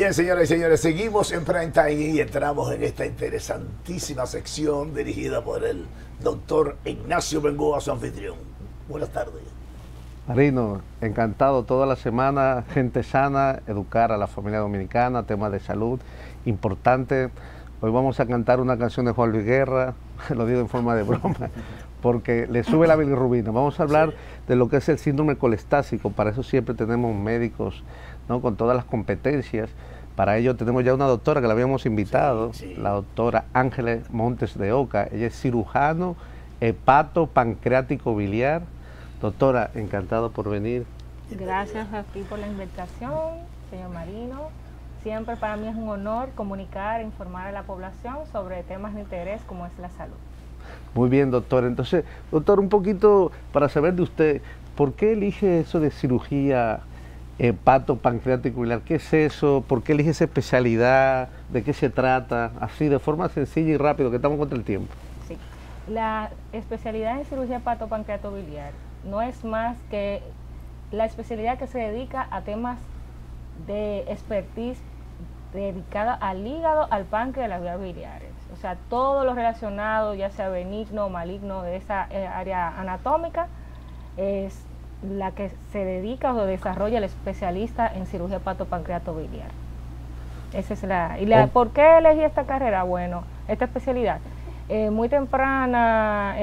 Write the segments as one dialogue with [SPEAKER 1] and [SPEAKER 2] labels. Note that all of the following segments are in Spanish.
[SPEAKER 1] Bien, señoras y señores, seguimos en Prime Time y entramos en esta interesantísima sección dirigida por el doctor Ignacio Bengoa, su anfitrión. Buenas tardes.
[SPEAKER 2] Marino, encantado toda la semana, gente sana, educar a la familia dominicana, temas de salud, importante. Hoy vamos a cantar una canción de Juan Luis Guerra, lo digo en forma de broma, porque le sube la bilirrubina. Vamos a hablar de lo que es el síndrome colestásico, para eso siempre tenemos médicos, ¿no?, con todas las competencias. Para ello tenemos ya una doctora que la habíamos invitado, la doctora Ángeles Montes de Oca. Ella es cirujano hepato-pancreático biliar. Doctora, encantado por venir.
[SPEAKER 3] Gracias a ti por la invitación, señor Marino. Siempre para mí es un honor comunicar, informar a la población sobre temas de interés como es la salud.
[SPEAKER 2] Muy bien, doctor. Entonces, doctor, un poquito para saber de usted, ¿por qué elige eso de cirugía hepato-pancreático biliar? ¿Qué es eso? ¿Por qué elige esa especialidad? ¿De qué se trata? Así, de forma sencilla y rápido, que estamos contra el tiempo.
[SPEAKER 3] Sí. La especialidad en cirugía hepato-pancreático biliar no es más que la especialidad que se dedica a temas de expertise dedicada al hígado, al páncreas y a las vías biliares. O sea, todo lo relacionado, ya sea benigno o maligno de esa área anatómica, es la que se dedica o desarrolla el especialista en cirugía hepato-pancreático biliar. Esa es ¿Por qué elegí esta carrera? Bueno, esta especialidad. Muy temprana,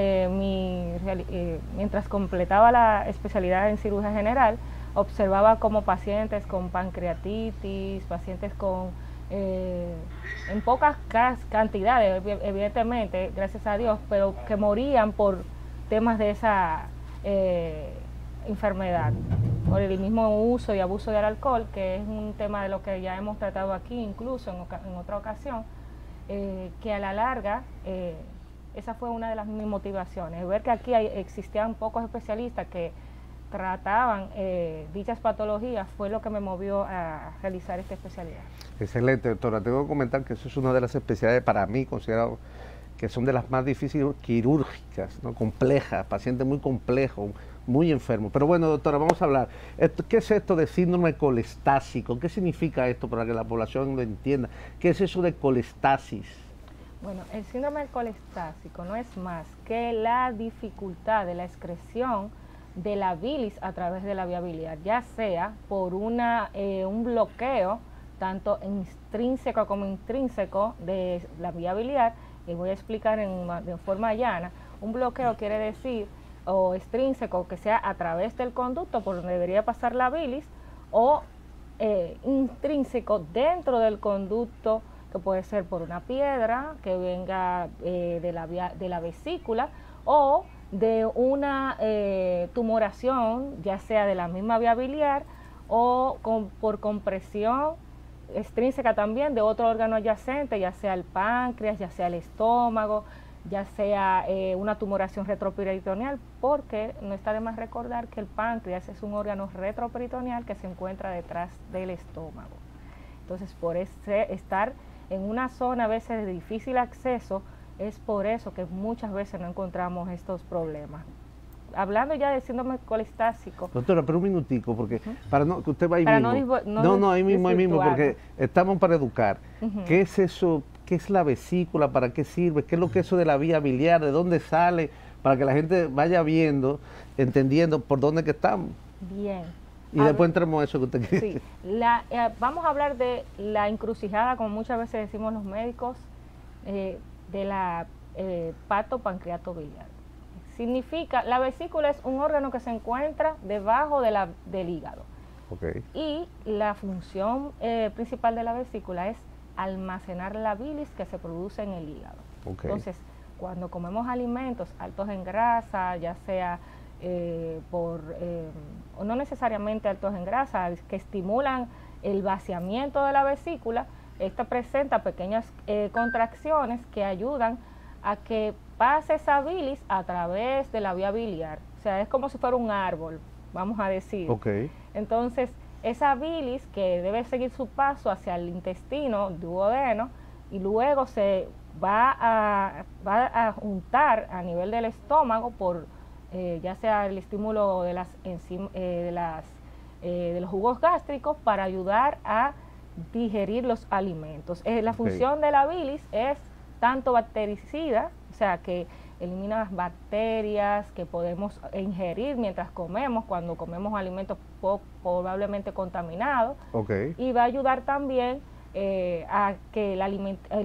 [SPEAKER 3] mientras completaba la especialidad en cirugía general, observaba como pacientes con pancreatitis, pacientes con, en pocas cantidades, evidentemente, gracias a Dios, pero que morían por temas de esa enfermedad, por el mismo uso y abuso del alcohol, que es un tema de lo que ya hemos tratado aquí, incluso en otra ocasión. Que a la larga, esa fue una de las mis motivaciones, ver que aquí existían pocos especialistas que trataban dichas patologías, fue lo que me movió a realizar esta especialidad.
[SPEAKER 2] Excelente, doctora. Tengo que comentar que eso es una de las especialidades para mí considerado que son de las más difíciles quirúrgicas, ¿no?, complejas, pacientes muy complejos, muy enfermos. Pero bueno, doctora, vamos a hablar. ¿Qué es esto de síndrome colestásico? ¿Qué significa esto para que la población lo entienda? ¿Qué es eso de colestasis?
[SPEAKER 3] Bueno, el síndrome colestásico no es más que la dificultad de la excreción de la bilis a través de la vía biliar, ya sea por un bloqueo, tanto extrínseco como intrínseco de la vía biliar, y voy a explicar de forma llana. Un bloqueo quiere decir, o extrínseco, que sea a través del conducto por donde debería pasar la bilis, o intrínseco dentro del conducto, que puede ser por una piedra que venga de la vesícula, o de una tumoración, ya sea de la misma vía biliar, o por compresión extrínseca también de otro órgano adyacente, ya sea el páncreas, ya sea el estómago, ya sea una tumoración retroperitoneal, porque no está de más recordar que el páncreas es un órgano retroperitoneal que se encuentra detrás del estómago. Entonces, por estar en una zona a veces de difícil acceso, es por eso que muchas veces no encontramos estos problemas. Hablando ya de síndrome colestásico.
[SPEAKER 2] Doctora, pero un minutico, porque para no, que usted va ahí
[SPEAKER 3] para
[SPEAKER 2] mismo.
[SPEAKER 3] No,
[SPEAKER 2] ahí mismo, porque estamos para educar. ¿Qué es eso? ¿Qué es la vesícula? ¿Para qué sirve? ¿Qué es lo que es eso de la vía biliar? ¿De dónde sale? Para que la gente vaya viendo, entendiendo por dónde que estamos.
[SPEAKER 3] Bien.
[SPEAKER 2] Y después entramos a eso que usted quiere.
[SPEAKER 3] Sí. Vamos a hablar de la encrucijada, como muchas veces decimos los médicos, de la hepato-pancreático biliar. Significa, la vesícula es un órgano que se encuentra debajo del hígado.
[SPEAKER 2] Okay.
[SPEAKER 3] Y la función principal de la vesícula es almacenar la bilis que se produce en el hígado.
[SPEAKER 2] Okay.
[SPEAKER 3] Entonces, cuando comemos alimentos altos en grasa, ya sea o no necesariamente altos en grasa, que estimulan el vaciamiento de la vesícula, esta presenta pequeñas contracciones que ayudan a que pase esa bilis a través de la vía biliar. O sea, es como si fuera un árbol, vamos a decir.
[SPEAKER 2] Okay.
[SPEAKER 3] Entonces, esa bilis que debe seguir su paso hacia el intestino duodeno y luego se va a juntar a nivel del estómago por ya sea el estímulo de los jugos gástricos, para ayudar a digerir los alimentos. La función de la bilis es tanto bactericida, o sea que elimina las bacterias que podemos ingerir mientras comemos, cuando comemos alimentos probablemente contaminados, y va a ayudar también a que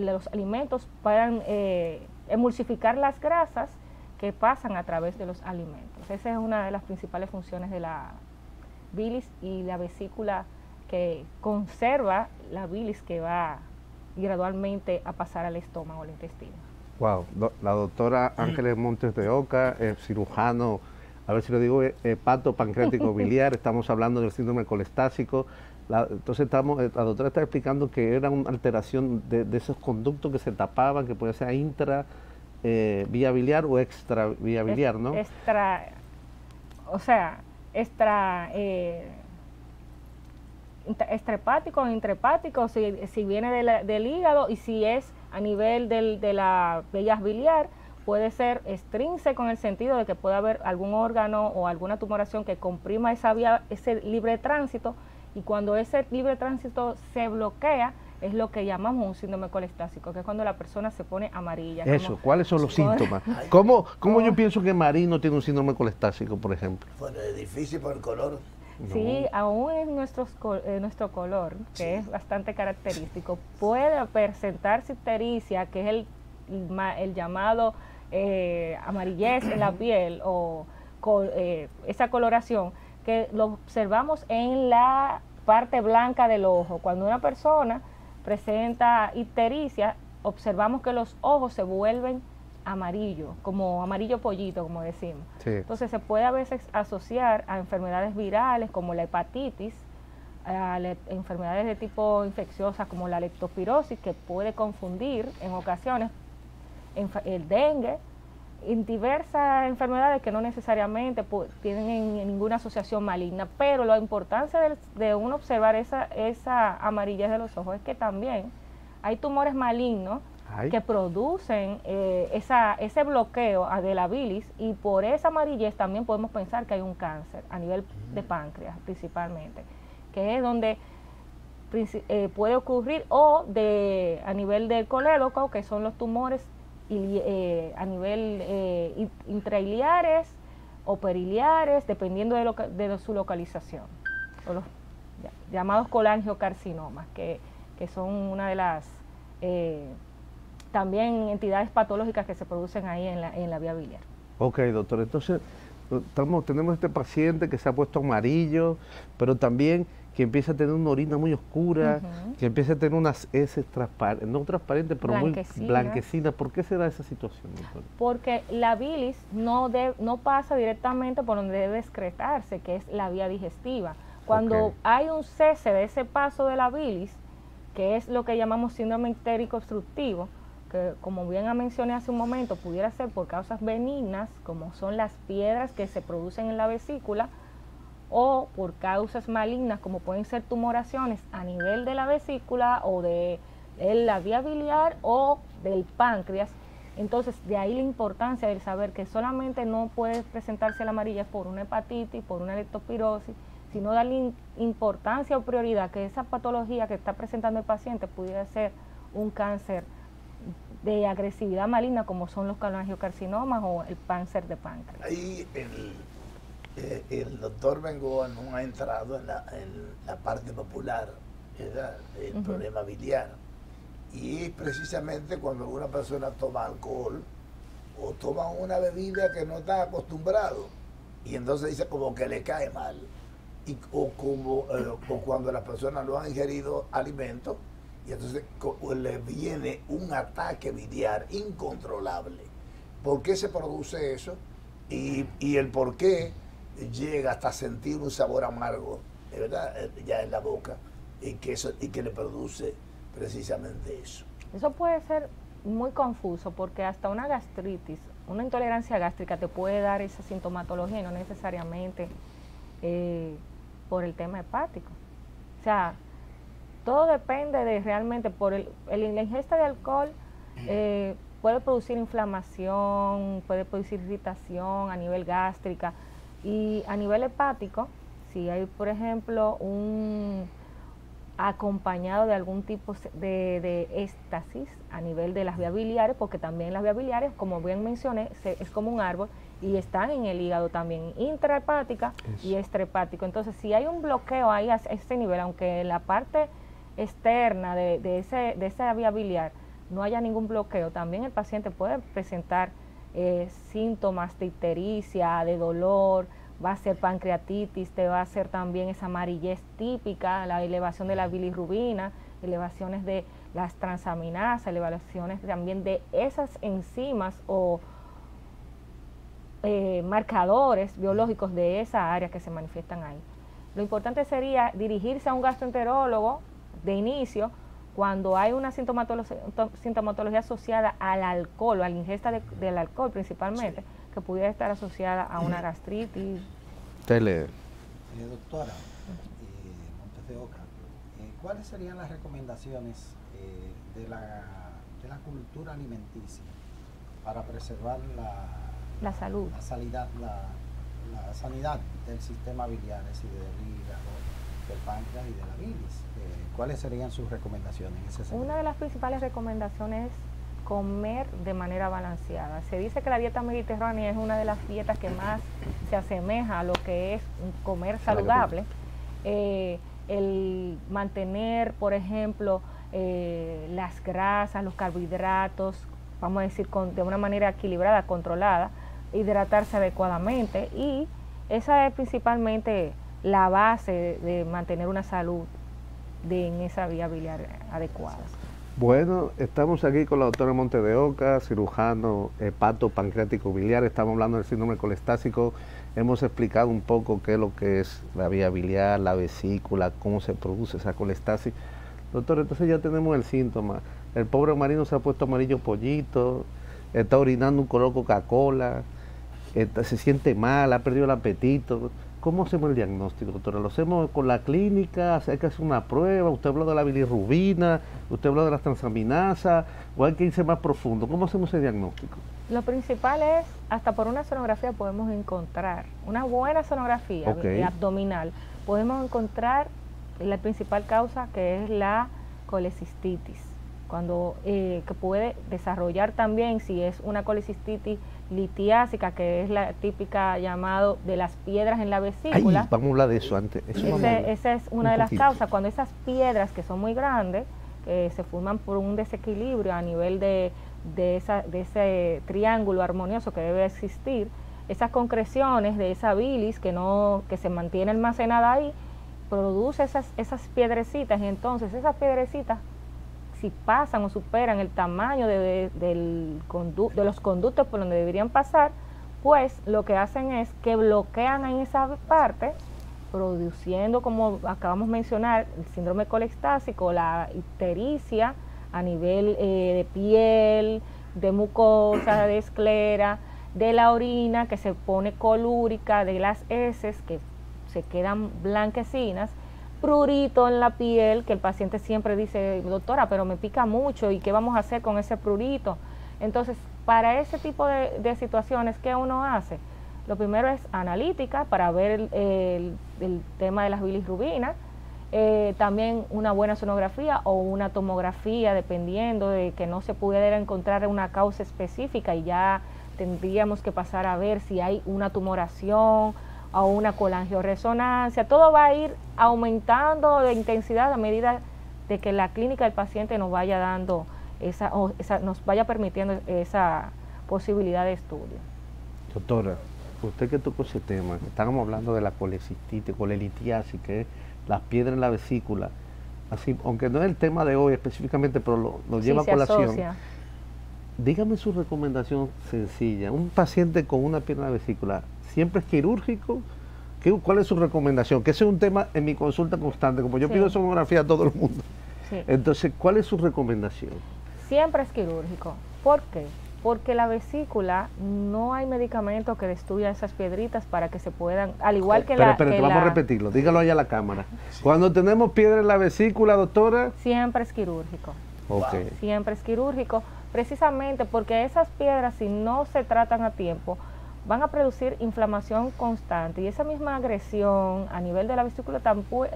[SPEAKER 3] los alimentos puedan emulsificar las grasas que pasan a través de los alimentos. Esa es una de las principales funciones de la bilis y la vesícula, que conserva la bilis que va gradualmente a pasar al estómago, al intestino.
[SPEAKER 2] Wow, la doctora Ángeles Montes de Oca, cirujano, a ver si lo digo, hepatopancreático biliar, estamos hablando del síndrome colestásico. Entonces la doctora está explicando que era una alteración de esos conductos que se tapaban, que podía ser intra vía biliar o extra vía biliar, ¿no?
[SPEAKER 3] Extrahepático o intrahepático, si viene del hígado, y si es a nivel de la vía biliar, puede ser extrínseco en el sentido de que puede haber algún órgano o alguna tumoración que comprima esa vía, ese libre tránsito, y cuando ese libre tránsito se bloquea, es lo que llamamos un síndrome colestásico, que es cuando la persona se pone amarilla.
[SPEAKER 2] Eso, ¿cuáles son los síntomas? ¿Cómo yo pienso que Marino tiene un síndrome colestásico, por ejemplo?
[SPEAKER 1] Bueno, es difícil por el color.
[SPEAKER 3] Sí, aún en nuestro color, que es bastante característico, puede presentarse ictericia, que es el llamado amarillez en la piel, o esa coloración, que lo observamos en la parte blanca del ojo. Cuando una persona presenta ictericia, observamos que los ojos se vuelven amarillo, como amarillo pollito, como decimos. Sí. Entonces se puede a veces asociar a enfermedades virales como la hepatitis, a enfermedades de tipo infecciosa como la leptospirosis, que puede confundir en ocasiones el dengue, en diversas enfermedades que no necesariamente tienen ninguna asociación maligna, pero la importancia de uno observar esa amarillez de los ojos es que también hay tumores malignos que producen ese bloqueo de la bilis, y por esa amarillez también podemos pensar que hay un cáncer a nivel de páncreas principalmente, que es donde puede ocurrir, o a nivel del colédoco, que son los tumores a nivel intrailiares o periliares, dependiendo de su localización, o los llamados colangiocarcinomas, que son una de las también entidades patológicas que se producen ahí en la vía biliar.
[SPEAKER 2] Ok, doctor, entonces tenemos este paciente que se ha puesto amarillo, pero también que empieza a tener una orina muy oscura, que empieza a tener unas heces no transparentes, pero muy blanquecinas. ¿Por qué se da esa situación, doctor?
[SPEAKER 3] Porque la bilis no pasa directamente por donde debe excretarse, que es la vía digestiva. Cuando hay un cese de ese paso de la bilis, que es lo que llamamos síndrome ictérico obstructivo, que como bien mencioné hace un momento, pudiera ser por causas benignas, como son las piedras que se producen en la vesícula, o por causas malignas, como pueden ser tumoraciones a nivel de la vesícula o de la vía biliar o del páncreas. Entonces, de ahí la importancia de saber que solamente no puede presentarse la amarilla por una hepatitis, por una leptospirosis, sino darle importancia o prioridad que esa patología que está presentando el paciente pudiera ser un cáncer de agresividad maligna, como son los colangiocarcinomas o el cáncer de páncreas.
[SPEAKER 1] Ahí el doctor Bengoa no ha entrado en la parte popular, ¿verdad? El problema biliar. Y precisamente cuando una persona toma alcohol o toma una bebida que no está acostumbrado, y entonces dice como que le cae mal, o cuando las personas no han ingerido alimentos, y entonces le viene un ataque biliar incontrolable. ¿Por qué se produce eso? Y el por qué llega hasta sentir un sabor amargo, ¿verdad? Ya en la boca, y que le produce precisamente eso.
[SPEAKER 3] Eso puede ser muy confuso, porque hasta una gastritis, una intolerancia gástrica te puede dar esa sintomatología, y no necesariamente por el tema hepático. O sea, todo depende de realmente por la ingesta de alcohol. Puede producir inflamación, puede producir irritación a nivel gástrica, y a nivel hepático, si hay, por ejemplo, acompañado de algún tipo de éxtasis a nivel de las vías biliares, porque también las vías biliares, como bien mencioné, es como un árbol y están en el hígado también, intrahepática y extrahepático. Entonces, si hay un bloqueo ahí a ese nivel, aunque en la parte externa de esa vía biliar no haya ningún bloqueo, también el paciente puede presentar síntomas de ictericia, de dolor, va a ser pancreatitis, te va a hacer también esa amarillez típica, la elevación de la bilirrubina, elevaciones de las transaminasas, elevaciones también de esas enzimas o marcadores biológicos de esa área que se manifiestan ahí. Lo importante sería dirigirse a un gastroenterólogo de inicio cuando hay una sintomatología asociada al alcohol o a la ingesta del alcohol principalmente, que pudiera estar asociada a una gastritis.
[SPEAKER 4] Doctora Montes de Oca, ¿cuáles serían las recomendaciones de la cultura alimenticia para preservar
[SPEAKER 3] la salud,
[SPEAKER 4] la sanidad del sistema biliar, es decir, del hígado, del páncreas y de la bilis? ¿Cuáles serían sus recomendaciones en ese sentido?
[SPEAKER 3] Una de las principales recomendaciones es comer de manera balanceada. Se dice que la dieta mediterránea es una de las dietas que más se asemeja a lo que es un comer saludable. El mantener, por ejemplo, las grasas, los carbohidratos, vamos a decir, de una manera equilibrada, controlada, hidratarse adecuadamente, y esa es principalmente la base de mantener una salud en esa vía biliar adecuada.
[SPEAKER 2] Bueno, estamos aquí con la doctora Montes de Oca, cirujano hepato-pancreático biliar. Estamos hablando del síndrome colestásico. Hemos explicado un poco qué es lo que es la vía biliar, la vesícula, cómo se produce esa colestasis. Doctor, entonces ya tenemos el síntoma. El pobre marino se ha puesto amarillo pollito, está orinando un color Coca-Cola, se siente mal, ha perdido el apetito. ¿Cómo hacemos el diagnóstico, doctora? ¿Lo hacemos con la clínica? ¿Hay que hacer una prueba? ¿Usted habló de la bilirrubina? ¿Usted habló de las transaminasas? ¿O hay que irse más profundo? ¿Cómo hacemos el diagnóstico?
[SPEAKER 3] Lo principal es, hasta por una sonografía podemos encontrar, una buena sonografía abdominal, podemos encontrar la principal causa, que es la colecistitis, que puede desarrollar también, si es una colecistitis litiásica, que es la típica llamado de las piedras en la vesícula.
[SPEAKER 2] Ay, vamos a hablar de eso antes.
[SPEAKER 3] Esa es una de las causas, cuando esas piedras que son muy grandes, que se forman por un desequilibrio a nivel de ese triángulo armonioso que debe existir, esas concreciones de esa bilis que se mantiene almacenada ahí, produce esas piedrecitas, y entonces esas piedrecitas, si pasan o superan el tamaño de los conductos por donde deberían pasar, pues lo que hacen es que bloquean en esa parte, produciendo, como acabamos de mencionar, el síndrome colestásico, la ictericia a nivel de piel, de mucosa, de esclera, de la orina que se pone colúrica, de las heces que se quedan blanquecinas, prurito en la piel, que el paciente siempre dice, doctora, pero me pica mucho, ¿y qué vamos a hacer con ese prurito? Entonces, para ese tipo de situaciones, ¿qué uno hace? Lo primero es analítica, para ver el tema de las bilirrubinas, también una buena sonografía o una tomografía, dependiendo de que no se pudiera encontrar una causa específica, y ya tendríamos que pasar a ver si hay una tumoración o una colangioresonancia. Todo va a ir aumentando de intensidad a medida de que la clínica del paciente nos vaya dando nos vaya permitiendo esa posibilidad de estudio.
[SPEAKER 2] Doctora, usted que tocó ese tema, estábamos hablando de la colecistitis, colelitiasis, que es las piedras en la vesícula, así, aunque no es el tema de hoy específicamente, pero lo lleva a colación.
[SPEAKER 3] Asocia.
[SPEAKER 2] Dígame su recomendación sencilla. Un paciente con una piedra en la vesícula, ¿siempre es quirúrgico? ¿Cuál es su recomendación? Que ese es un tema en mi consulta constante, como yo pido sonografía a todo el mundo. Sí. Entonces, ¿cuál es su recomendación?
[SPEAKER 3] Siempre es quirúrgico. ¿Por qué? Porque la vesícula, no hay medicamento que destruya esas piedritas para que se puedan, al igual que
[SPEAKER 2] vamos a repetirlo, dígalo ahí a la cámara. Sí. Cuando tenemos piedra en la vesícula, doctora,
[SPEAKER 3] siempre es quirúrgico.
[SPEAKER 2] Okay.
[SPEAKER 3] Siempre es quirúrgico, precisamente porque esas piedras, si no se tratan a tiempo, van a producir inflamación constante, y esa misma agresión a nivel de la vesícula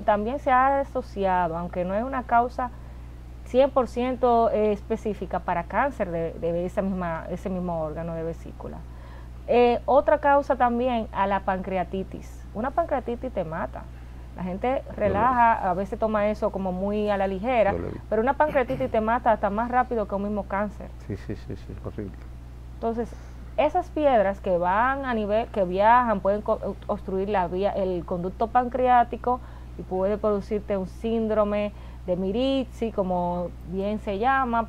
[SPEAKER 3] también se ha asociado, aunque no es una causa 100% específica para cáncer de ese mismo órgano de vesícula. Otra causa también a la pancreatitis. Una pancreatitis te mata. La gente relaja, a veces toma eso como muy a la ligera, pero una pancreatitis te mata hasta más rápido que un mismo cáncer.
[SPEAKER 2] Sí, horrible.
[SPEAKER 3] Entonces, esas piedras que van a nivel, que viajan, pueden obstruir la vía, el conducto pancreático, y puede producirte un síndrome de Mirizzi, como bien se llama,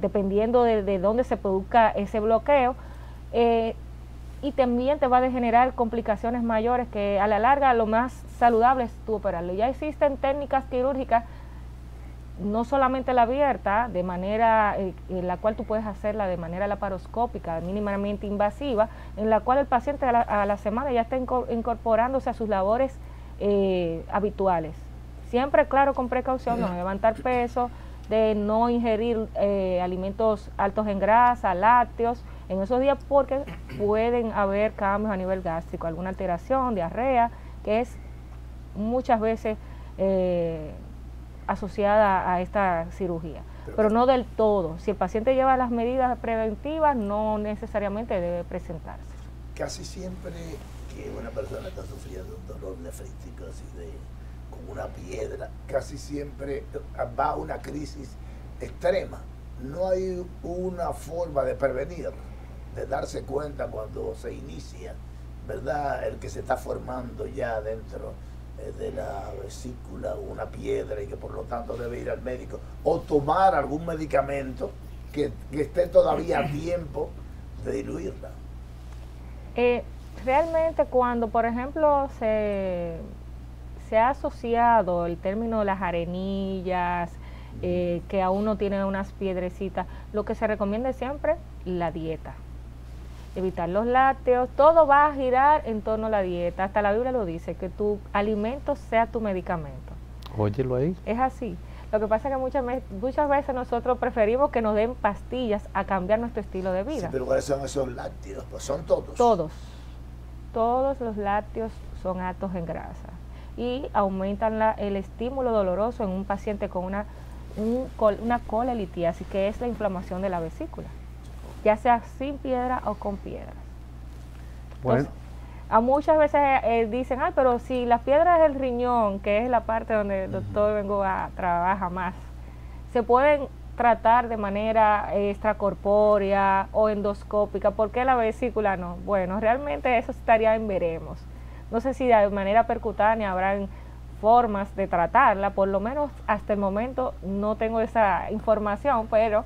[SPEAKER 3] dependiendo de dónde se produzca ese bloqueo, y también te va a generar complicaciones mayores, que a la larga lo más saludable es tú operarlo. Ya existen técnicas quirúrgicas, no solamente la abierta, de manera en la cual tú puedes hacerla de manera laparoscópica, mínimamente invasiva, en la cual el paciente a la semana ya está incorporándose a sus labores habituales. Siempre, claro, con precaución, no levantar peso, de no ingerir alimentos altos en grasa, lácteos, en esos días, porque pueden haber cambios a nivel gástrico, alguna alteración, diarrea, que es muchas veces asociada a esta cirugía, pero no del todo. Si el paciente lleva las medidas preventivas, no necesariamente debe presentarse.
[SPEAKER 1] Casi siempre que una persona está sufriendo un dolor nefrítico así con una piedra, casi siempre va a una crisis extrema. No hay una forma de prevenir, de darse cuenta cuando se inicia, ¿verdad?, el que se está formando ya dentro de la vesícula una piedra, y que por lo tanto debe ir al médico o tomar algún medicamento que esté todavía a tiempo de diluirla.
[SPEAKER 3] Realmente, cuando por ejemplo se ha asociado el término de las arenillas, que a uno tiene unas piedrecitas, lo que se recomienda es siempre la dieta, evitar los lácteos. Todo va a girar en torno a la dieta. Hasta la Biblia lo dice, que tu alimento sea tu medicamento.
[SPEAKER 2] Óyelo ahí.
[SPEAKER 3] Es así. Lo que pasa es que muchas veces nosotros preferimos que nos den pastillas a cambiar nuestro estilo de vida.
[SPEAKER 1] Sí, pero ¿cuáles son esos lácteos? Pues son todos.
[SPEAKER 3] Todos los lácteos son altos en grasa y aumentan el estímulo doloroso en un paciente con una colelitiasis, que es la inflamación de la vesícula, ya sea sin piedra o con piedras.
[SPEAKER 2] Bueno.
[SPEAKER 3] Entonces, a muchas veces dicen, pero si las piedras del riñón, que es la parte donde el doctor Bengoa trabaja más, se pueden tratar de manera extracorpórea o endoscópica, ¿por qué la vesícula no? Bueno, realmente eso estaría en veremos. No sé si de manera percutánea habrán formas de tratarla, por lo menos hasta el momento no tengo esa información, pero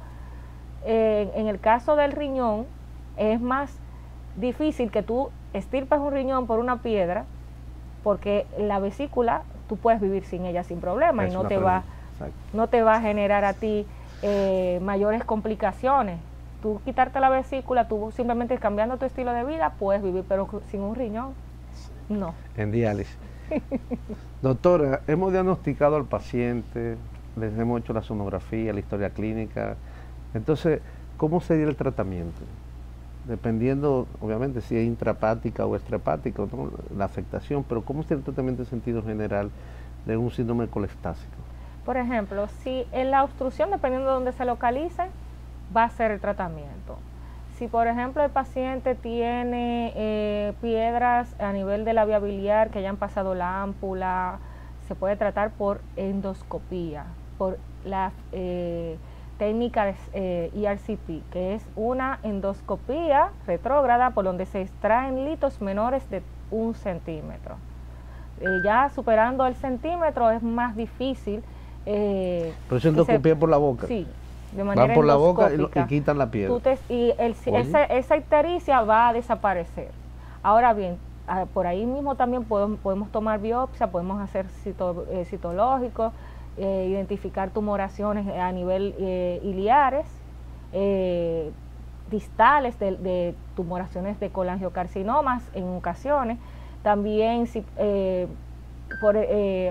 [SPEAKER 3] en el caso del riñón es más difícil que tú estirpes un riñón por una piedra, porque la vesícula tú puedes vivir sin ella sin problema, y no te va a generar a ti mayores complicaciones. Tú quitarte la vesícula, tú simplemente cambiando tu estilo de vida puedes vivir, pero sin un riñón no.
[SPEAKER 2] En diálisis. Doctora, hemos diagnosticado al paciente, les hemos hecho la sonografía, la historia clínica. Entonces, ¿cómo sería el tratamiento? Dependiendo, obviamente, si es intrahepática o extrahepática, ¿no?, la afectación, pero ¿cómo sería el tratamiento en sentido general de un síndrome colestásico?
[SPEAKER 3] Por ejemplo, si en la obstrucción, dependiendo de dónde se localice, va a ser el tratamiento. Si por ejemplo el paciente tiene piedras a nivel de la vía biliar que hayan pasado la ámpula, se puede tratar por endoscopía, por la técnica de ERCP, que es una endoscopía retrógrada por donde se extraen litos menores de 1 centímetro. Ya superando el centímetro es más difícil.
[SPEAKER 2] Pero es endoscopía por la boca.
[SPEAKER 3] Sí, de manera
[SPEAKER 2] van por la boca
[SPEAKER 3] endoscópica.
[SPEAKER 2] Y quitan la piedra.
[SPEAKER 3] Esa ictericia va a desaparecer. Ahora bien, por ahí mismo también podemos tomar biopsia, podemos hacer citológicos, identificar tumoraciones a nivel iliares, distales de tumoraciones de colangiocarcinomas en ocasiones. También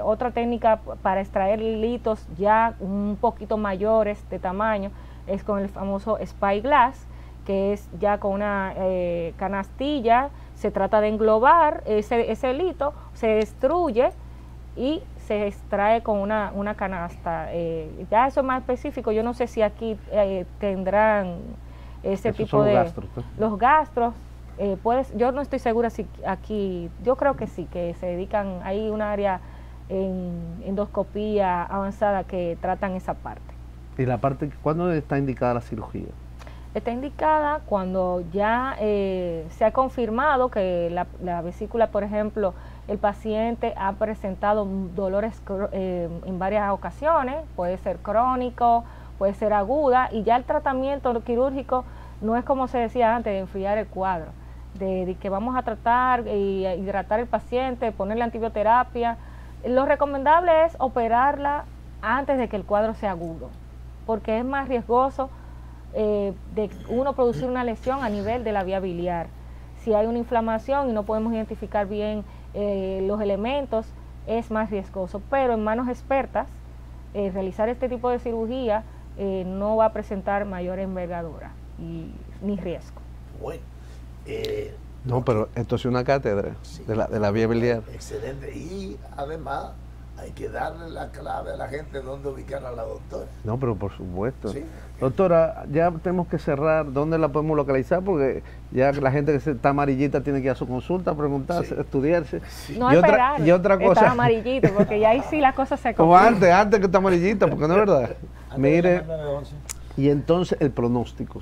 [SPEAKER 3] otra técnica para extraer litos ya un poquito mayores de tamaño es con el famoso spyglass, que es ya con una canastilla, se trata de englobar ese hilito, se destruye y se extrae con una canasta. Ya eso es más específico, yo no sé si aquí tendrán ese tipo de...
[SPEAKER 2] Gastros, ¿no?
[SPEAKER 3] Los gastros, yo no estoy segura si aquí, yo creo que sí, que se dedican, hay un área en endoscopía avanzada que tratan esa parte.
[SPEAKER 2] ¿Y la parte, cuándo está indicada la cirugía?
[SPEAKER 3] Está indicada cuando ya se ha confirmado que la vesícula, por ejemplo, el paciente ha presentado dolores en varias ocasiones, puede ser crónico, puede ser aguda, y ya el tratamiento quirúrgico no es como se decía antes, de enfriar el cuadro, de que vamos a tratar y hidratar al paciente, ponerle antibioterapia. Lo recomendable es operarla antes de que el cuadro sea agudo, porque es más riesgoso de uno producir una lesión a nivel de la vía biliar. Si hay una inflamación y no podemos identificar bien los elementos, es más riesgoso, pero en manos expertas realizar este tipo de cirugía no va a presentar mayor envergadura ni riesgo.
[SPEAKER 1] Bueno,
[SPEAKER 2] no, pero esto es una cátedra
[SPEAKER 1] sí,
[SPEAKER 2] de la vía biliar.
[SPEAKER 1] Excelente, y además hay que darle la clave a la gente dónde ubicar a la doctora.
[SPEAKER 2] No, pero por supuesto.
[SPEAKER 1] Sí.
[SPEAKER 2] Doctora, ya tenemos que cerrar. ¿Dónde la podemos localizar? Porque ya la gente que está amarillita tiene que ir a su consulta, preguntarse,
[SPEAKER 1] Sí.
[SPEAKER 2] estudiarse.
[SPEAKER 1] Sí.
[SPEAKER 3] No
[SPEAKER 2] y
[SPEAKER 3] esperar,
[SPEAKER 2] otra cosa.
[SPEAKER 3] estar amarillito, porque ya ahí sí las cosas se
[SPEAKER 2] Como
[SPEAKER 3] complican.
[SPEAKER 2] antes que está amarillita, porque no es verdad. Mire,
[SPEAKER 4] 911.
[SPEAKER 2] y entonces el pronóstico.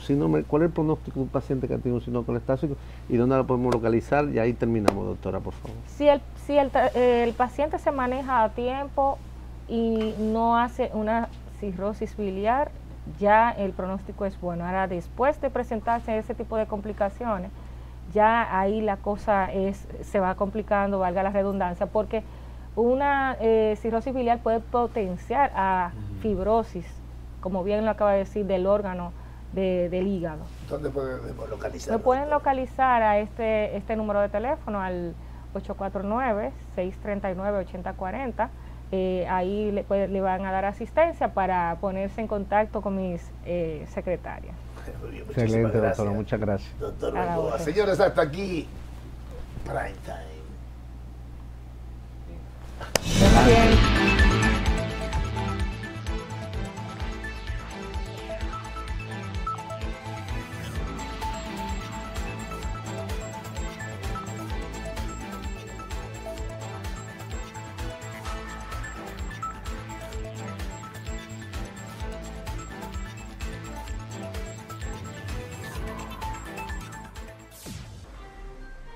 [SPEAKER 2] ¿Cuál es el pronóstico de un paciente que ha tenido un síndrome colestásico y dónde la podemos localizar? Y ahí terminamos, doctora, por favor.
[SPEAKER 3] Si el paciente se maneja a tiempo y no hace una cirrosis biliar, ya el pronóstico es bueno. Ahora, después de presentarse ese tipo de complicaciones, ya ahí la cosa se va complicando, valga la redundancia, porque una cirrosis biliar puede potenciar a fibrosis, como bien lo acaba de decir, del órgano del hígado.
[SPEAKER 1] ¿Dónde podemos localizar?
[SPEAKER 3] Me pueden localizar a este número de teléfono, al 849-639-8040. Ahí le van a dar asistencia para ponerse en contacto con mis secretarias.
[SPEAKER 2] Excelente, doctora, muchas gracias.
[SPEAKER 1] Doctor
[SPEAKER 3] A la
[SPEAKER 1] Bengoa.
[SPEAKER 3] orden.
[SPEAKER 1] Señores, hasta aquí Prime Time.
[SPEAKER 3] Bien.